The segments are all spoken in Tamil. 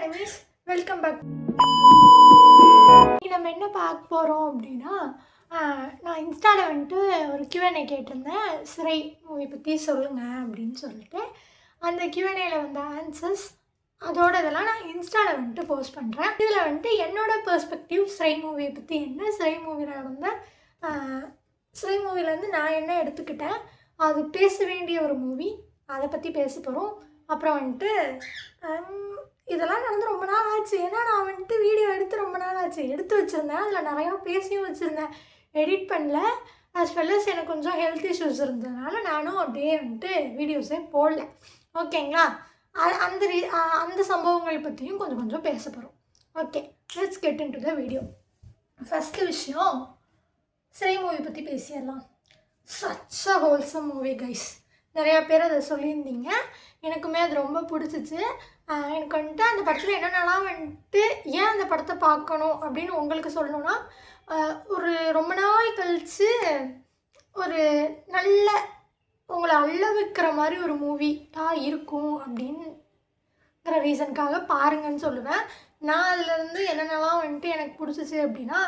Enemies, welcome back. நம்ம என்ன பார்க்க போகிறோம் அப்படின்னா, நான் இன்ஸ்டாவில் வந்துட்டு ஒரு Q&A கேட்டிருந்தேன். சிறை மூவி பற்றி சொல்லுங்கள் அப்படின்னு சொல்லிட்டு. அந்த Q&Aல வந்த ஆன்சர்ஸ் அதோட இதெல்லாம் நான் இன்ஸ்டாவில் வந்துட்டு போஸ்ட் பண்ணுறேன். இதில் வந்துட்டு என்னோடய பெர்ஸ்பெக்டிவ் சிறை மூவியை பற்றி என்ன, சிறை மூவியில் நடந்த சிறை மூவிலேருந்து நான் என்ன எடுத்துக்கிட்டேன், அது பேச வேண்டிய ஒரு மூவி, அதை பற்றி பேச போகிறோம். அப்புறம் வந்துட்டு இதெல்லாம் நடந்து ரொம்ப நாள் ஆச்சு. ஏன்னா நான் வந்துட்டு வீடியோ எடுத்து ரொம்ப நாள் ஆச்சு. எடுத்து வச்சுருந்தேன், அதில் நிறையா பேசியும் வச்சுருந்தேன், எடிட் பண்ணல. ஆஸ் வெல் அஸ் எனக்கு கொஞ்சம் ஹெல்த் இஷ்யூஸ் இருந்ததுனால நானும் அப்படியே வந்துட்டு வீடியோஸே போடல. ஓகேங்களா? அந்த சம்பவங்கள் பற்றியும் கொஞ்சம் கொஞ்சம் பேச போகிறோம். Okay, let's get in to the video. First விஷயம், சிறை மூவி பற்றி பேசிடலாம். Such a wholesome movie guys. நிறையா பேர் அதை சொல்லியிருந்தீங்க, எனக்குமே அது ரொம்ப பிடிச்சிச்சு. எனக்கு வந்துட்டு அந்த படத்தில் என்னென்னலாம் வந்துட்டு ஏன் அந்த படத்தை பார்க்கணும் அப்படின்னு உங்களுக்கு சொல்லணுன்னா, ஒரு ரொம்ப நாள் கழித்து ஒரு நல்ல உங்களை அள்ள வைக்கிற மாதிரி ஒரு மூவியாக இருக்கும் அப்படிங்கிற ரீசனுக்காக பாருங்கன்னு சொல்லுவேன். நான் அதிலேருந்து என்னென்னலாம் வந்துட்டு எனக்கு பிடிச்சிச்சு அப்படின்னா,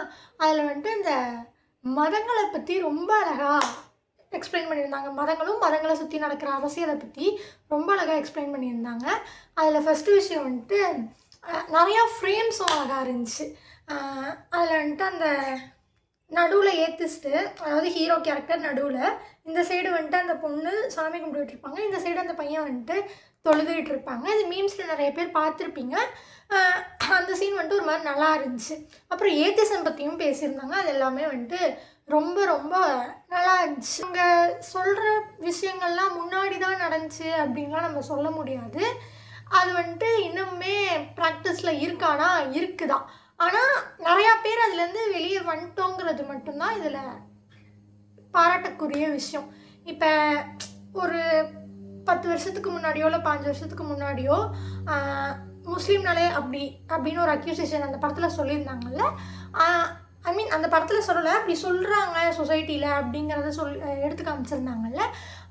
அதில் வந்துட்டு இந்த மதங்களை பற்றி ரொம்ப அழகாக எக்ஸ்பிளைன் பண்ணியிருந்தாங்க. மதங்களை சுற்றி நடக்கிற அவசியத்தை பற்றி ரொம்ப அழகாக எக்ஸ்பிளைன் பண்ணியிருந்தாங்க. அதில் ஃபஸ்ட்டு விஷயம் வந்துட்டு நிறையா ஃப்ரேம்ஸும் அழகாக இருந்துச்சு. அதில் வந்துட்டு அந்த நடுவில் ஏற்றிச்சிட்டு, அதாவது ஹீரோ கேரக்டர் நடுவில், இந்த சைடு வந்துட்டு அந்த பொண்ணு சாமி கும்பிட்டுட்டு இருப்பாங்க, இந்த சைடு அந்த பையன் வந்துட்டு தொழுதுகிட்டு இருப்பாங்க. இது மீம்ஸில் நிறைய பேர் பார்த்துருப்பீங்க. அந்த சீன் வந்துட்டு ஒரு மாதிரி நல்லா இருந்துச்சு. அப்புறம் ஏத்திசம் பற்றியும் பேசியிருந்தாங்க. அது எல்லாமே வந்துட்டு ரொம்ப ரொம்ப நல்லா இருந்துச்சு. அவங்க சொல்கிற விஷயங்கள்லாம் முன்னாடி தான் நடந்துச்சு அப்படின்லாம் நம்ம சொல்ல முடியாது. அது வந்துட்டு இன்னுமே ப்ராக்டிஸில் இருக்கானா, இருக்குதான். ஆனால் நிறையா பேர் அதுலேருந்து வெளியே வந்துட்டோங்கிறது மட்டும்தான் இதில் பாராட்டக்கூடிய விஷயம். இப்போ ஒரு 10 வருஷத்துக்கு முன்னாடியோ இல்லை 5 வருஷத்துக்கு முன்னாடியோ முஸ்லீம்னாலே அப்படின்னு ஒரு அக்யூசேஷன் அந்த படத்தில் சொல்லியிருந்தாங்கல்ல. ஐ மீன் அந்த படத்தில் சொல்லலை, அப்படி சொல்கிறாங்க சொசைட்டியில் அப்படிங்கிறத எடுத்து காமிச்சிருந்தாங்கல்ல.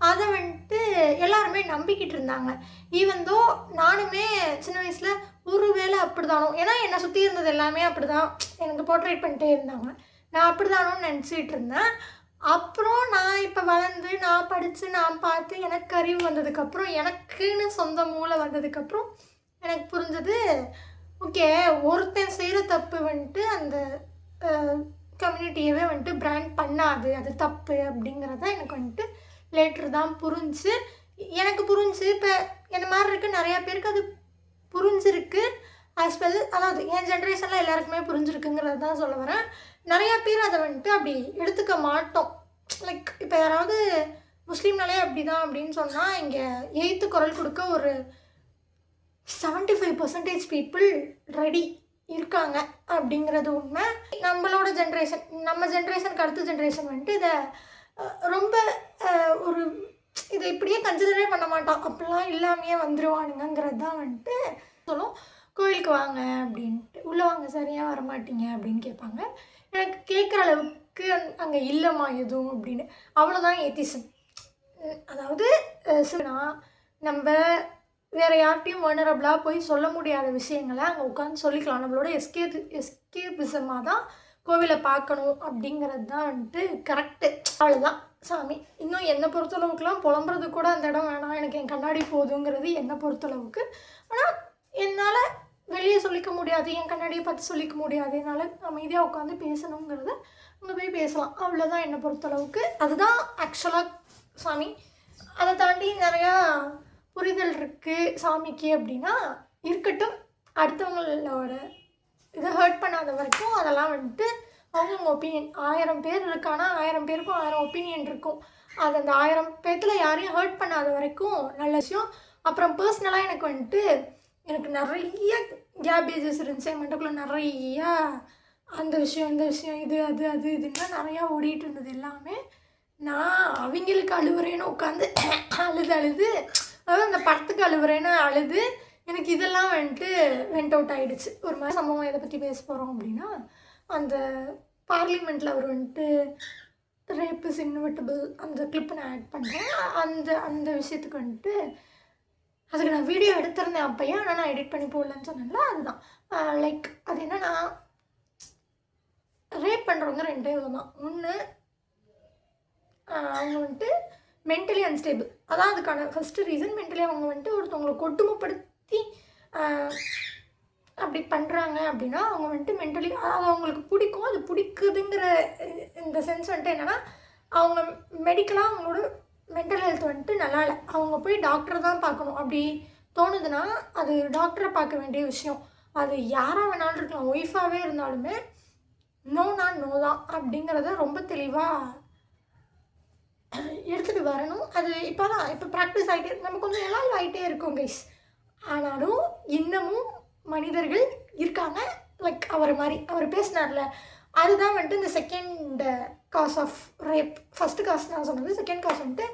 அதை வந்துட்டு எல்லாருமே நம்பிக்கிட்டு இருந்தாங்க. ஈவந்தோ நானுமே சின்ன வயசில் ஒரு வேளை அப்படி தானோ, ஏன்னா என்னை சுற்றி இருந்தது எல்லாமே அப்படி தான் எனக்கு போர்ட்ரேட் பண்ணிட்டே இருந்தாங்க. நான் அப்படி தானோன்னு நினச்சிக்கிட்டு இருந்தேன். அப்புறம் நான் இப்போ வளர்ந்து நான் படித்து நான் பார்த்து எனக்கு அறிவு வந்ததுக்கப்புறம், எனக்குன்னு சொந்த மூளை வந்ததுக்கப்புறம் எனக்கு புரிஞ்சது, ஓகே, ஒருத்தன் செய்கிற தப்பு வந்துட்டு அந்த கம்யூனிட்டியவே வந்துட்டு பிராண்ட் பண்ணாது, அது தப்பு அப்படிங்கிறத எனக்கு வந்துட்டு லேட்ரு தான் புரிஞ்சு. எனக்கு புரிஞ்சு இப்போ என்ன மாதிரி இருக்குது, நிறையா பேருக்கு அது புரிஞ்சிருக்கு. ஆஸ் வெல், அதாவது என் ஜென்ரேஷனில் எல்லாருக்குமே புரிஞ்சிருக்குங்கிறது தான் சொல்ல வரேன். நிறையா பேர் அதை வந்துட்டு அப்படி எடுத்துக்க மாட்டோம். லைக் இப்போ யாராவது முஸ்லீம்னாலே அப்படி தான் அப்படின்னு சொன்னால், இங்கே எய்த்து குரல் கொடுக்க ஒரு 75% பீப்புள் ரெடி இருக்காங்க அப்படிங்கிறது உண்மை. நம்மளோட ஜென்ரேஷன், நம்ம ஜென்ரேஷனுக்கு அடுத்த ஜென்ரேஷன் வந்துட்டு இதை ரொம்ப ஒரு இதை இப்படியே கன்சிடரே பண்ண மாட்டோம். அப்படிலாம் இல்லாமையே வந்துடுவானுங்கிறது தான் வந்துட்டு சொல்லும். கோயிலுக்கு வாங்க அப்படின்ட்டு, உள்ளே வாங்க, சரியாக வரமாட்டீங்க அப்படின்னு கேட்பாங்க. எனக்கு கேட்குற அளவுக்கு அங்கே இல்லைம்மா எதுவும் அப்படின்னு. அவ்வளோதான் ஏத்திசம். அதாவது நம்ம வேறு யார்கிட்டையும் வனரபிளாக போய் சொல்ல முடியாத விஷயங்களை அங்கே உட்காந்து சொல்லிக்கலாம். நம்மளோட எஸ்கேபிசமாக தான் கோவிலை பார்க்கணும் அப்படிங்கிறது தான் வந்துட்டு கரெக்டு. அவ்வளோதான் சாமி. இன்னும் என்னை பொறுத்தளவுக்குலாம் புலம்புறது கூட அந்த இடம் வேணாம், எனக்கு என் கண்ணாடி போதுங்கிறது என்னை பொறுத்தளவுக்கு. ஆனால் என்னால் வெளியே சொல்லிக்க முடியாது, என் கண்ணாடியை பார்த்து சொல்லிக்க முடியாது, என்னால் அமைதியாக உட்காந்து பேசணுங்கிறத அங்கே போய் பேசலாம். அவ்வளோதான் என்னை பொறுத்தளவுக்கு. அதுதான் ஆக்சுவலாக சாமி. அதை தாண்டி நிறையா புரிதல் இருக்குது சாமிக்கு அப்படின்னா இருக்கட்டும். அடுத்தவங்களோட இதை ஹர்ட் பண்ணாத வரைக்கும் அதெல்லாம் வந்துட்டு அவங்கவுங்க ஒப்பீனியன். 1000 பேர் இருக்கானா 1000 பேருக்கும் 1000 ஒப்பீனியன் இருக்கும். அது அந்த 1000 பேர்த்தில் யாரையும் ஹர்ட் பண்ணாத வரைக்கும் நல்ல விஷயம். அப்புறம் பர்சனலாக எனக்கு வந்துட்டு எனக்கு நிறைய கேபேஜஸ் இருந்துச்சு என் மண்டக்குள்ளே. நிறையா அந்த விஷயம் இந்த விஷயம் இது அது அது இதுன்னா நிறையா ஓடிட்டு இருந்தது எல்லாமே. நான் அவங்களுக்கு அழுவுறேன்னு உட்காந்து அழுது, அதாவது அந்த படத்துக்கு அழுவுறேன்னு அழுது, எனக்கு இதெல்லாம் வந்துட்டு வெண்ட் அவுட் ஆகிடுச்சு. ஒரு மாதிரி சம்பவம் எதை பற்றி பேச போகிறோம் அப்படின்னா, அந்த பார்லிமெண்ட்டில் அவர் வந்துட்டு ரேப் இஸ் இன்வெர்ட்டிபிள் அந்த கிளிப்பை நான் ஆட் பண்ணுறேன். அந்த விஷயத்துக்கு வந்துட்டு அதுக்கு நான் வீடியோ எடுத்திருந்தேன் அப்போயே, ஆனால் நான் எடிட் பண்ணி போடலன்னு சொன்னேன்ல, அதுதான். லைக் அது என்னென்னா, ரேப் பண்ணுறவங்க 2 விதம் தான். ஒன்று, அவங்க வந்துட்டு மென்டலி அன்ஸ்டேபிள். அதான் அதுக்கான ஃபஸ்ட்டு ரீசன். மென்டலி அவங்க வந்துட்டு ஒருத்தவங்களை கொடுமைப்படுத்தி அப்படி பண்ணுறாங்க அப்படின்னா, அவங்க வந்துட்டு மென்டலி அது அவங்களுக்கு பிடிக்கும். அது பிடிக்குதுங்கிற இந்த சென்ஸ் வந்துட்டு என்னென்னா, அவங்க மெடிக்கலாக அவங்களோட மென்டல் ஹெல்த் வந்துட்டு நல்லா இல்லை. அவங்க போய் டாக்டரை தான் பார்க்கணும். அப்படி தோணுதுன்னா அது டாக்டரை பார்க்க வேண்டிய விஷயம். அது யாராக வேணாலும் இருக்கலாம். ஒய்ஃபாகவே இருந்தாலுமே நோனா நோ தான் அப்படிங்கிறத ரொம்ப தெளிவாக எடுத்துகிட்டு வரணும். அது இப்போ ப்ராக்டிஸ் ஆகிட்டே நம்ம கொஞ்சம் எல்லாம் ஆகிட்டே இருக்கோம் கைஸ். ஆனாலும் இன்னமும் மனிதர்கள் இருக்காங்க. லைக் அவர் மாதிரி அவர் பேசினார்ல, அதுதான் வந்துட்டு இந்த second cause of rape. First cause நான் சொன்னது. செகண்ட் காஸ் வந்துட்டு,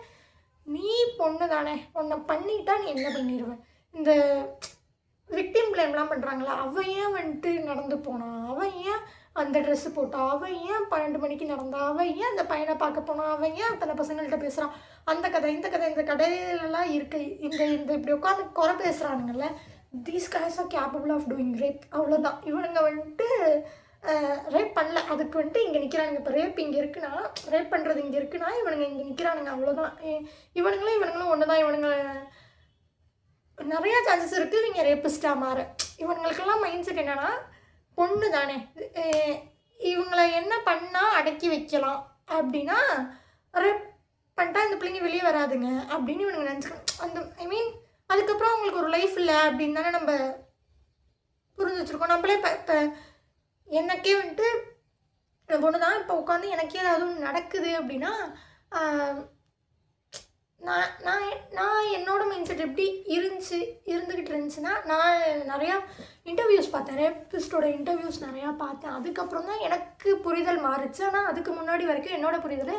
நீ பொண்ணு தானே, உன்னை பண்ணிட்டா நீ என்ன பண்ணிடுவேன். இந்த விக்டிம் பிளேம்லாம் பண்ணுறாங்களா, அவன் ஏன் வந்துட்டு நடந்து போனான், அவன் ஏன் அந்த ட்ரெஸ்ஸு போட்டான், அவன் ஏன் 12 மணிக்கு நடந்தான், அவன் ஏன் அந்த பையனை பார்க்க போனான், அவன் ஏன் அத்தனை பசங்கள்கிட்ட பேசுகிறான், அந்த கதை இந்த கதை இந்த கடையிலலாம் இருக்கு. இந்த இப்படி உட்காந்து குறை பேசுகிறானுங்கள்ல, these guys are capable of doing rape. அவ்வளோதான். இவனுங்க வந்துட்டு ரேப் பண்ணல, அதுக்கு வந்துட்டு இங்கே நிற்கிறானுங்க. இப்போ ரேப் இங்கே இருக்குன்னா, ரேப் பண்ணுறது இங்கே இருக்குன்னா, இவனுங்க இங்கே நிற்கிறானுங்க. அவ்வளோதான். இவனுங்களும் ஒன்று தான். இவனுங்க நிறையா சான்சஸ் இருக்குது இவங்க ரேப்பிஸ்டாக மாற. இவங்களுக்கெல்லாம் மைண்ட் செட் என்னென்னா, பொண்ணு தானே, இவங்களை என்ன பண்ணால் அடக்கி வைக்கலாம் அப்படின்னா, ரேப் பண்ணிட்டா இந்த பிள்ளைங்க வெளியே வராதுங்க அப்படின்னு இவனுங்க நினச்சிக்கணும். அந்த அதுக்கப்புறம் அவங்களுக்கு ஒரு லைஃப் இல்லை அப்படின்னு தானே நம்ம புரிஞ்சு வச்சுருக்கோம். நம்மளே இப்போ எனக்கே வந்துட்டு பொண்ணு தான், இப்போ உட்காந்து எனக்கே ஏதாவது ஒன்று நடக்குது அப்படின்னா, நான் என்னோட மைண்ட் செட் எப்படி இருந்துக்கிட்டு இருந்துச்சுன்னா, நான் நிறையா இன்டர்வியூஸ் பார்த்தேன். ரேப்பிஸ்டோட இன்டர்வியூஸ் நிறையா பார்த்தேன். அதுக்கப்புறம் தான் எனக்கு புரிதல் மாறுச்சு. ஆனால் அதுக்கு முன்னாடி வரைக்கும் என்னோட புரிதல்,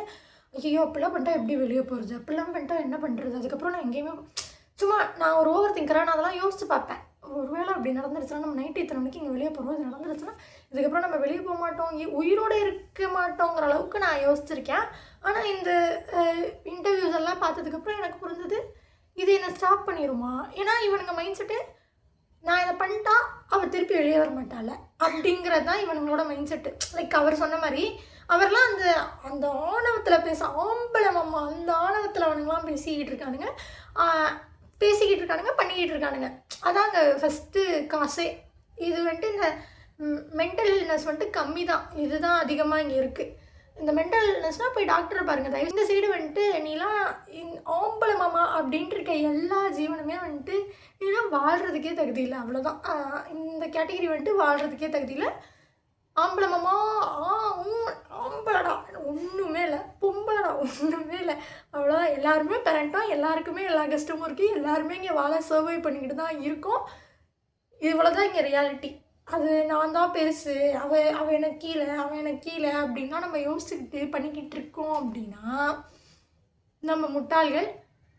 ஐயோ அப்படிலாம் பண்ணிட்டா எப்படி வெளியே போகிறது, அப்படிலாம் பண்ணிட்டா என்ன பண்ணுறது. அதுக்கப்புறம் நான் எங்கேயுமே சும்மா நான் ஒரு ஓவர் திங்கிறேன். நான் அதெல்லாம் யோசிச்சு பார்ப்பேன். ஒருவேளை அப்படி நடந்துருச்சுன்னா, நம்ம நைட்டு இத்தனை மணிக்கு இங்கே வெளியே போகிறோம், இது நடந்துருச்சுன்னா இதுக்கப்புறம் நம்ம வெளியே போக மாட்டோம், உயிரோடு இருக்க மாட்டோங்கிற அளவுக்கு நான் யோசிச்சிருக்கேன். ஆனால் இந்த இன்டர்வியூஸ் எல்லாம் பார்த்ததுக்கப்புறம் எனக்கு புரிஞ்சது, இது என்னை ஸ்டாப் பண்ணிடுமா. ஏன்னா இவனுங்க மைண்ட் செட்டு, நான் இதை பண்ணிட்டா அவள் திருப்பி வெளியே வர மாட்டாள் அப்படிங்கிறது தான் இவனுங்களோட மைண்ட் செட்டு. லைக் அவர் சொன்ன மாதிரி, அவர்லாம் அந்த அந்த ஆணவத்தில் ஆம்பளை மாமா அந்த ஆணவத்தில் அவனுங்களாம் பேசிக்கிட்டு இருக்கானுங்க, பண்ணிக்கிட்டு இருக்கானுங்க. அதாங்க ஃபஸ்ட்டு காசே. இது வந்துட்டு இந்த மென்டல் இல்னஸ் வந்துட்டு கம்மி தான், இதுதான் அதிகமாக இங்கே இருக்குது. இந்த மென்டல் இல்னஸ்னால் போய் டாக்டரை பாருங்கள். தயவு இந்த சைடு வந்துட்டு நீலாம் ஆம்பளை மாமா அப்படின்ட்டு இருக்க எல்லா ஜீவனுமே வந்துட்டு நீலாம் வாழ்கிறதுக்கே தகுதி இல்லை. அவ்வளோதான். இந்த கேட்டகிரி வந்துட்டு வாழ்கிறதுக்கே தகுதி இல்லை. ஆம்பளை மாமா ஆம்பளடா ஒன்றுமே இல்லை, பொம்பளடா ஒன்றுமே இல்லை. அவ்வளோதான். எல்லாருமே பேரண்ட்டாக, எல்லாருக்குமே எல்லா கஷ்டமும் இருக்குது. எல்லாருமே இங்கே வாழ சர்வை பண்ணிக்கிட்டு தான் இருக்கோம். இவ்வளோதான் இங்கே ரியாலிட்டி. அது நான் தான் பெருசு, அவன் எனக்கு கீழே அப்படின்னா நம்ம யோசிச்சுக்கிட்டு பண்ணிக்கிட்டு இருக்கோம் அப்படின்னா நம்ம முட்டாள்கள்.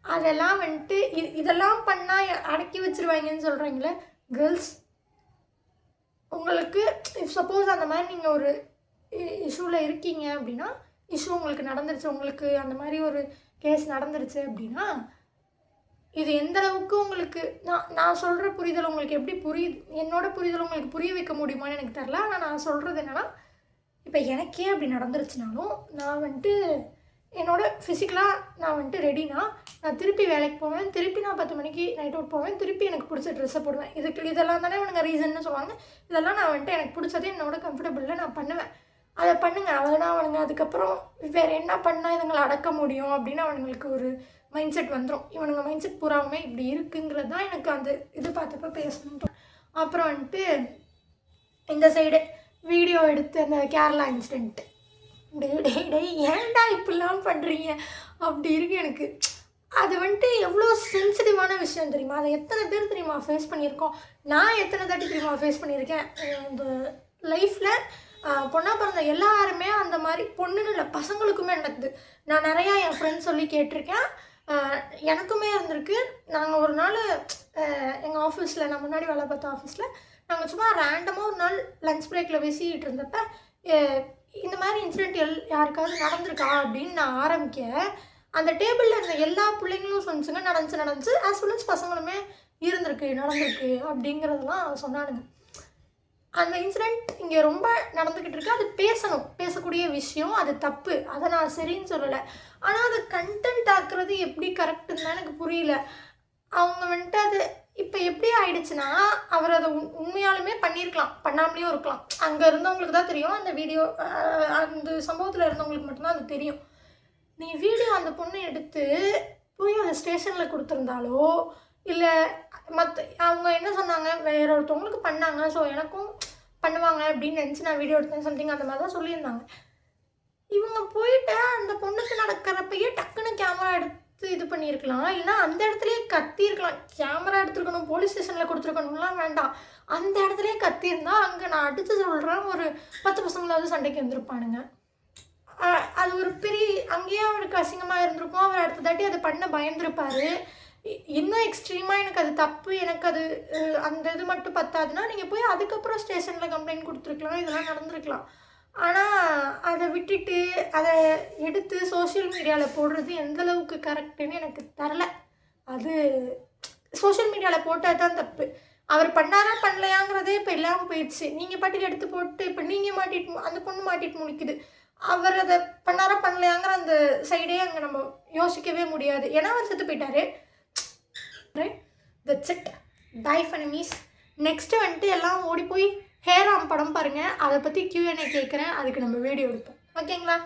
அதெல்லாம் வந்துட்டு இதெல்லாம் பண்ணால் அடக்கி வச்சுருவாங்கன்னு சொல்கிறீங்களே கேர்ள்ஸ். உங்களுக்கு சப்போஸ் அந்த மாதிரி நீங்கள் ஒரு இஷ்யூவில் இருக்கீங்க அப்படின்னா, இஷ்யூ உங்களுக்கு நடந்துருச்சு, உங்களுக்கு அந்த மாதிரி ஒரு கேஸ் நடந்துருச்சு அப்படின்னா, இது எந்த அளவுக்கு உங்களுக்கு நான் சொல்கிற புரிதல் உங்களுக்கு எப்படி புரியுது, என்னோட புரிதல் உங்களுக்கு புரிய வைக்க முடியுமான்னு எனக்கு தெரில. ஆனால் நான் சொல்கிறது என்னென்னா, இப்போ எனக்கே அப்படி நடந்துருச்சுனாலும் நான் வந்துட்டு என்னோட ஃபிசிக்கலாக நான் வந்துட்டு ரெடினா, நான் திருப்பி வேலைக்கு போவேன், திருப்பி நான் 10 மணிக்கு நைட் அவுட் போவேன், திருப்பி எனக்கு பிடிச்ச ட்ரெஸ்ஸை போடுவேன். இதெல்லாம் தானே இவனுங்க ரீசன்னு சொல்லுவாங்க. இதெல்லாம் நான் வந்துட்டு எனக்கு பிடிச்சதே என்னோட கம்ஃபர்டபுளில் நான் பண்ணுவேன். அதை பண்ணுங்க. அதெல்லாம் அவனுங்க அதுக்கப்புறம் வேறு என்ன பண்ணால் இதுங்களை அடக்க முடியும் அப்படின்னு அவனுங்களுக்கு ஒரு மைண்ட் செட் வந்துடும். இவனுங்க மைண்ட் செட் பூராவுமே இப்படி இருக்குங்கிறது தான் எனக்கு அந்த இது பார்த்தப்போ பேசணும். அப்புறம் வந்துட்டு இந்த சைடு வீடியோ எடுத்து அந்த கேரளா இன்சிடென்ட்டு, டே ஏன்டா இப்படிலாம் பண்ணுறீங்க அப்படி இருக்கு எனக்கு. அது வந்துட்டு எவ்வளோ சென்சிட்டிவான விஷயம் தெரியுமா. அதை எத்தனை பேர் தெரியுமா ஃபேஸ் பண்ணியிருக்கோம். நான் எத்தனை தாட்டி தெரியுமா ஃபேஸ் பண்ணியிருக்கேன். இந்த லைஃப்பில் பொண்ணாக பிறந்த எல்லாருமே அந்த மாதிரி, பொண்ணுன்னு இல்லை பசங்களுக்குமே நடக்குது. நான் நிறையா என் ஃப்ரெண்ட்ஸ் சொல்லி கேட்டிருக்கேன். எனக்குமே இருந்திருக்கு. நாங்கள் ஒரு நாள் எங்கள் ஆஃபீஸில், நான் முன்னாடி வேலை பார்த்த ஆஃபீஸில் நாங்கள் சும்மா ரேண்டமாக ஒரு நாள் லஞ்ச் பிரேக்கில் பேசிக்கிட்டு இருந்தப்ப இந்த மாதிரி இன்சிடென்ட் யாருக்காவது நடந்திருக்கா அப்படின்னு நான் ஆரம்பிக்க, அந்த டேபிளில் இருந்த எல்லா பிள்ளைங்களும் சொன்னிச்சுங்க நடந்துச்சு ஆஸ் வெல் அஸ் பசங்களுமே நடந்திருக்கு அப்படிங்கிறதெல்லாம் சொன்னானுங்க. அந்த இன்சிடெண்ட் இங்கே ரொம்ப நடந்துக்கிட்டு இருக்கு. அது பேசக்கூடிய விஷயம், அது தப்பு, அதை நான் சரின்னு சொல்லலை. ஆனால் அதை கண்டென்ட் ஆக்குறது எப்படி கரெக்டுன்னு தான் எனக்கு புரியல. அவங்க வந்துட்டு அது இப்போ எப்படி ஆயிடுச்சுன்னா, அவர் அதை உண்மையாலுமே பண்ணியிருக்கலாம், பண்ணாமலேயும் இருக்கலாம். அங்கே இருந்தவங்களுக்கு தான் தெரியும். அந்த வீடியோ அந்த சம்பவத்தில் இருந்தவங்களுக்கு மட்டும்தான் அது தெரியும். நீ வீடியோ அந்த பொண்ணு எடுத்து போய் அந்த ஸ்டேஷனில் கொடுத்துருந்தாலோ, இல்லை அவங்க என்ன சொன்னாங்க, வேற ஒருத்தவங்களுக்கு பண்ணாங்க, ஸோ எனக்கும் பண்ணுவாங்க அப்படின்னு நினச்சி நான் வீடியோ எடுத்தேன் சம்திங் அந்த மாதிரி தான் சொல்லியிருந்தாங்க. இவங்க போயிட்டு அந்த பொண்ணுக்கு நடக்கிறப்பயே டக்குன்னு கேமரா எடுத்து இது பண்ணியிருக்கலாம், இல்லைன்னா அந்த இடத்துலையே கத்தியிருக்கலாம். கேமரா எடுத்துருக்கணும், போலீஸ் ஸ்டேஷனில் கொடுத்துருக்கணும்லாம் வேண்டாம், அந்த இடத்துலையே கத்தியிருந்தா அங்கே நான் அடுத்து சொல்கிறேன் ஒரு 10 பசங்களாவது சண்டைக்கு வந்திருப்பானுங்க. அது ஒரு பெரிய அங்கேயே அவருக்கு அசிங்கமாக இருந்திருக்கும். அவர் அடுத்த தாட்டி அதை பண்ண பயந்துருப்பார். இன்னும் எக்ஸ்ட்ரீமாக எனக்கு அது தப்பு, எனக்கு அது அந்த இது மட்டும் பத்தாதுன்னா நீங்கள் போய் அதுக்கப்புறம் ஸ்டேஷனில் கம்ப்ளைண்ட் கொடுத்துருக்கலாம், இதெல்லாம் நடந்திருக்கலாம். ஆனால் அதை விட்டுட்டு அதை எடுத்து சோஷியல் மீடியாவில் போடுறது எந்தளவுக்கு கரெக்டுன்னு எனக்கு தரலை. அது சோஷியல் மீடியாவில் போட்டால் தான் தப்பு. அவர் பண்ணாரா பண்ணலையாங்கிறதே இப்போ இல்லாமல் போயிடுச்சு. நீங்கள் பாட்டுக்கு எடுத்து போட்டு இப்போ நீங்கள் மாட்டிட்டு அந்த பொண்ணு மாட்டிட்டு முழிக்குது. அவர் அதை பண்ணாரா பண்ணலையாங்கிற அந்த சைடே அங்கே நம்ம யோசிக்கவே முடியாது. ஏன்னா அவர் செத்து போயிட்டாரு. That's it. பை ஃபெனிமீஸ். நெக்ஸ்ட்டு வந்துட்டு எல்லாம் ஓடி போய் ஹேராம் படம் பாருங்கள். அதை பற்றி Q&A கேட்குறேன். அதுக்கு நம்ம வீடியோ எடுப்போம். ஓகேங்களா?